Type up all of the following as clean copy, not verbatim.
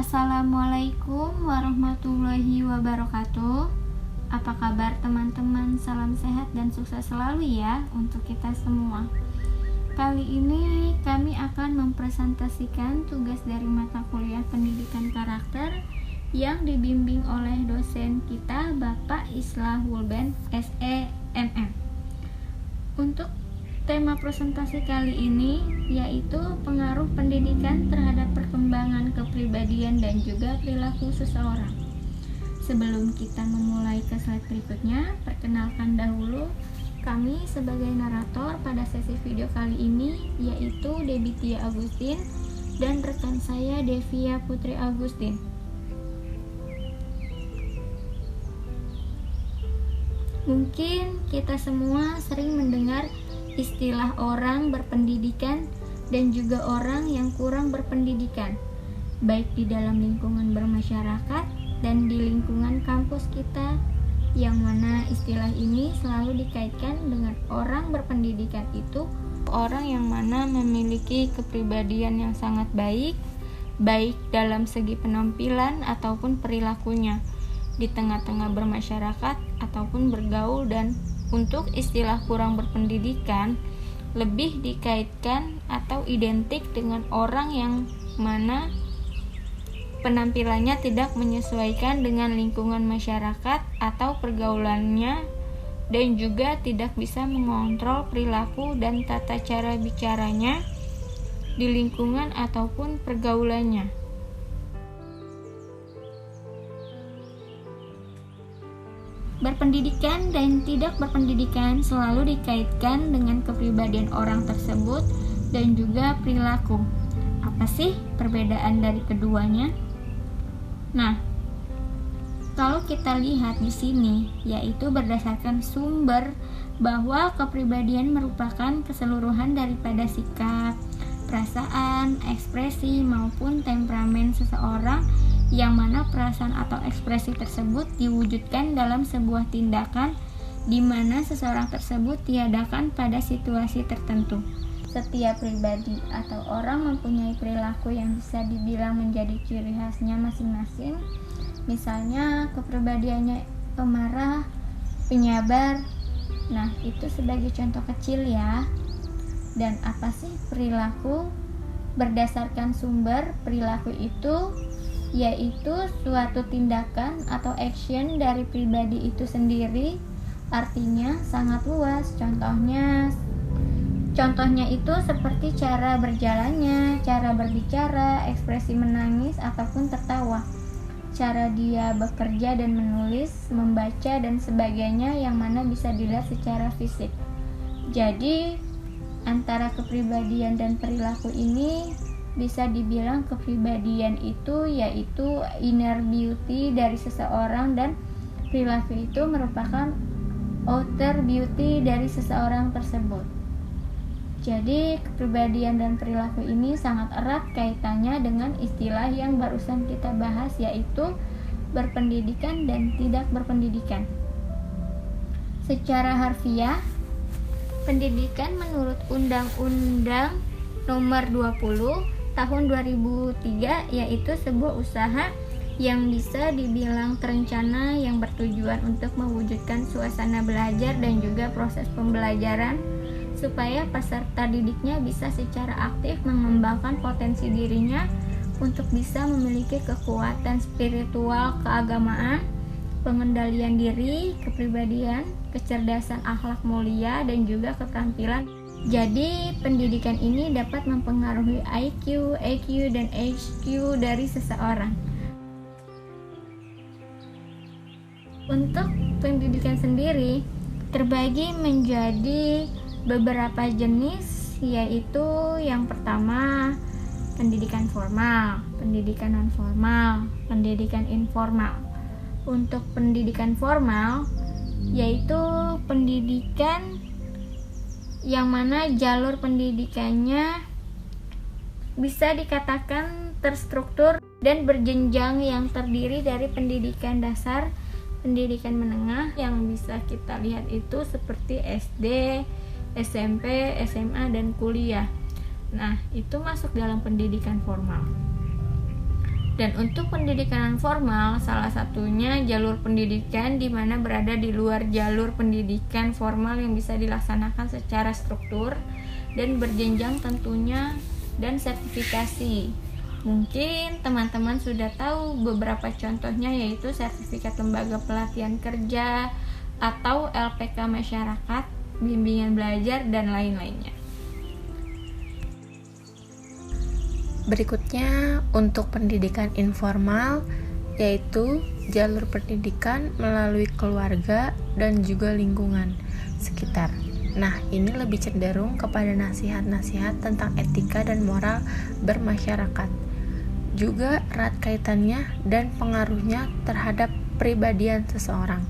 Assalamualaikum warahmatullahi wabarakatuh. Apa kabar teman-teman? Salam sehat dan sukses selalu ya untuk kita semua. Kali ini kami akan mempresentasikan tugas dari mata kuliah pendidikan karakter yang dibimbing oleh dosen kita Bapak Islahul Ben SEMM. Untuk tema presentasi kali ini yaitu pengaruh pendidikan terhadap perkembangan kepribadian dan juga perilaku seseorang. Sebelum kita memulai ke slide berikutnya, perkenalkan dahulu kami sebagai narator pada sesi video kali ini yaitu Debitia Agustin dan rekan saya Devia Putri Agustin. Mungkin kita semua sering mendengar istilah orang berpendidikan dan juga orang yang kurang berpendidikan, baik di dalam lingkungan bermasyarakat dan di lingkungan kampus kita, yang mana istilah ini selalu dikaitkan dengan orang berpendidikan itu orang yang mana memiliki kepribadian yang sangat baik dalam segi penampilan ataupun perilakunya di tengah-tengah bermasyarakat ataupun bergaul. Dan untuk istilah kurang berpendidikan lebih dikaitkan atau identik dengan orang yang mana penampilannya tidak menyesuaikan dengan lingkungan masyarakat atau pergaulannya dan juga tidak bisa mengontrol perilaku dan tata cara bicaranya di lingkungan ataupun pergaulannya. Berpendidikan dan tidak berpendidikan selalu dikaitkan dengan kepribadian orang tersebut dan juga perilaku. Apa sih perbedaan dari keduanya? Nah, kalau kita lihat di sini, yaitu berdasarkan sumber bahwa kepribadian merupakan keseluruhan daripada sikap, perasaan, ekspresi maupun temperamen seseorang, yang mana perasaan atau ekspresi tersebut diwujudkan dalam sebuah tindakan di mana seseorang tersebut diadakan pada situasi tertentu. Setiap pribadi atau orang mempunyai perilaku yang bisa dibilang menjadi ciri khasnya masing-masing. Misalnya kepribadiannya pemarah, penyabar. Nah, itu sebagai contoh kecil ya. Dan apa sih perilaku? Berdasarkan sumber, perilaku itu yaitu suatu tindakan atau action dari pribadi itu sendiri, artinya sangat luas. Contohnya itu seperti cara berjalannya, cara berbicara, ekspresi menangis ataupun tertawa, cara dia bekerja dan menulis, membaca dan sebagainya, yang mana bisa dilihat secara fisik. Jadi antara kepribadian dan perilaku ini bisa dibilang kepribadian itu yaitu inner beauty dari seseorang dan perilaku itu merupakan outer beauty dari seseorang tersebut. Jadi kepribadian dan perilaku ini sangat erat kaitannya dengan istilah yang barusan kita bahas, yaitu berpendidikan dan tidak berpendidikan. Secara harfiah, pendidikan menurut Undang-Undang Nomor 20 Tahun 2003 yaitu sebuah usaha yang bisa dibilang terencana yang bertujuan untuk mewujudkan suasana belajar dan juga proses pembelajaran supaya peserta didiknya bisa secara aktif mengembangkan potensi dirinya untuk bisa memiliki kekuatan spiritual, keagamaan, pengendalian diri, kepribadian, kecerdasan akhlak mulia, dan juga keterampilan. Jadi, pendidikan ini dapat mempengaruhi IQ, EQ, dan HQ dari seseorang. Untuk pendidikan sendiri terbagi menjadi beberapa jenis, yaitu yang pertama pendidikan formal, pendidikan non formal, pendidikan informal. Untuk pendidikan formal yaitu pendidikan yang mana jalur pendidikannya bisa dikatakan terstruktur dan berjenjang, yang terdiri dari pendidikan dasar, pendidikan menengah yang bisa kita lihat itu seperti SD, SMP, SMA, dan kuliah. Nah, itu masuk dalam pendidikan formal. Dan untuk pendidikan formal, salah satunya jalur pendidikan di mana berada di luar jalur pendidikan formal yang bisa dilaksanakan secara struktur dan berjenjang tentunya, dan sertifikasi. Mungkin teman-teman sudah tahu beberapa contohnya, yaitu sertifikat lembaga pelatihan kerja atau LPK masyarakat, bimbingan belajar, dan lain-lainnya. Berikutnya untuk pendidikan informal, yaitu jalur pendidikan melalui keluarga dan juga lingkungan sekitar. Nah, ini lebih cenderung kepada nasihat-nasihat tentang etika dan moral bermasyarakat. Juga erat kaitannya dan pengaruhnya terhadap kepribadian seseorang.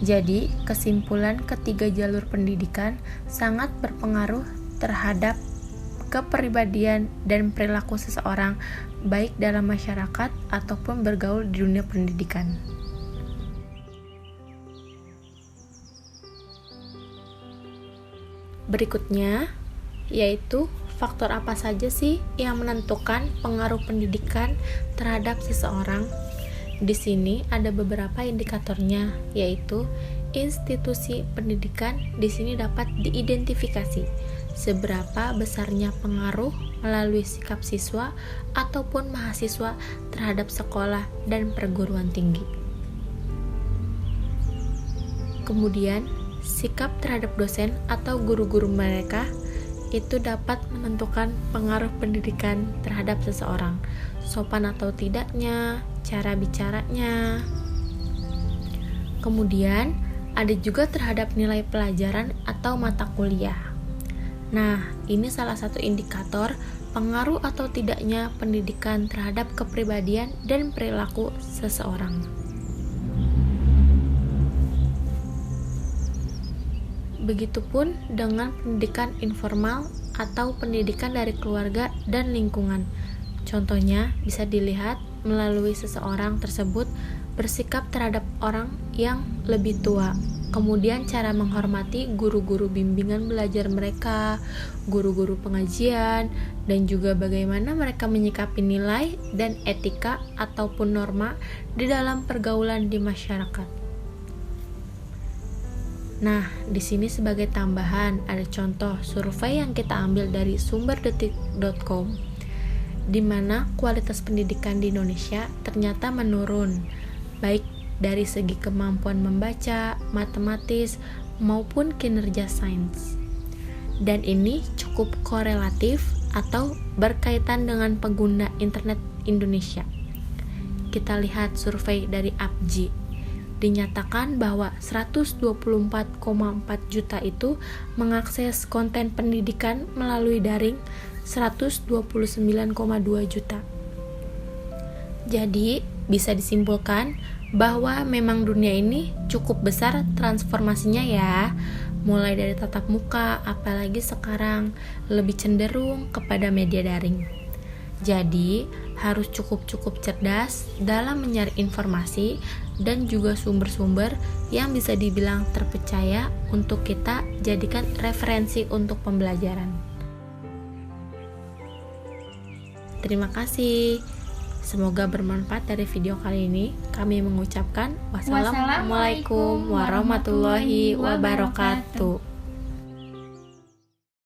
Jadi, kesimpulan ketiga jalur pendidikan sangat berpengaruh terhadap kepribadian dan perilaku seseorang, baik dalam masyarakat ataupun bergaul di dunia pendidikan. Berikutnya, yaitu faktor apa saja sih yang menentukan pengaruh pendidikan terhadap seseorang? Di sini ada beberapa indikatornya, yaitu institusi pendidikan di sini dapat diidentifikasi seberapa besarnya pengaruh melalui sikap siswa ataupun mahasiswa terhadap sekolah dan perguruan tinggi. Kemudian, sikap terhadap dosen atau guru-guru mereka itu dapat menentukan pengaruh pendidikan terhadap seseorang, sopan atau tidaknya, cara bicaranya. Kemudian, ada juga terhadap nilai pelajaran atau mata kuliah. Nah, ini salah satu indikator pengaruh atau tidaknya pendidikan terhadap kepribadian dan perilaku seseorang. Begitupun dengan pendidikan informal atau pendidikan dari keluarga dan lingkungan. Contohnya bisa dilihat melalui seseorang tersebut bersikap terhadap orang yang lebih tua. Kemudian cara menghormati guru-guru bimbingan belajar mereka, guru-guru pengajian, dan juga bagaimana mereka menyikapi nilai dan etika ataupun norma di dalam pergaulan di masyarakat. Nah, di sini sebagai tambahan ada contoh survei yang kita ambil dari sumberdetik.com, di mana kualitas pendidikan di Indonesia ternyata menurun, baik dari segi kemampuan membaca, matematis, maupun kinerja sains. Dan ini cukup korelatif atau berkaitan dengan pengguna internet Indonesia. Kita lihat survei dari APJI. Dinyatakan bahwa 124,4 juta itu mengakses konten pendidikan melalui daring 129,2 juta. Jadi, bisa disimpulkan bahwa memang dunia ini cukup besar transformasinya ya, mulai dari tatap muka, apalagi sekarang lebih cenderung kepada media daring. Jadi, harus cukup cerdas dalam mencari informasi dan juga sumber-sumber yang bisa dibilang terpercaya untuk kita jadikan referensi untuk pembelajaran. Terima kasih. Semoga bermanfaat dari video kali ini. Kami mengucapkan wassalamualaikum warahmatullahi wabarakatuh.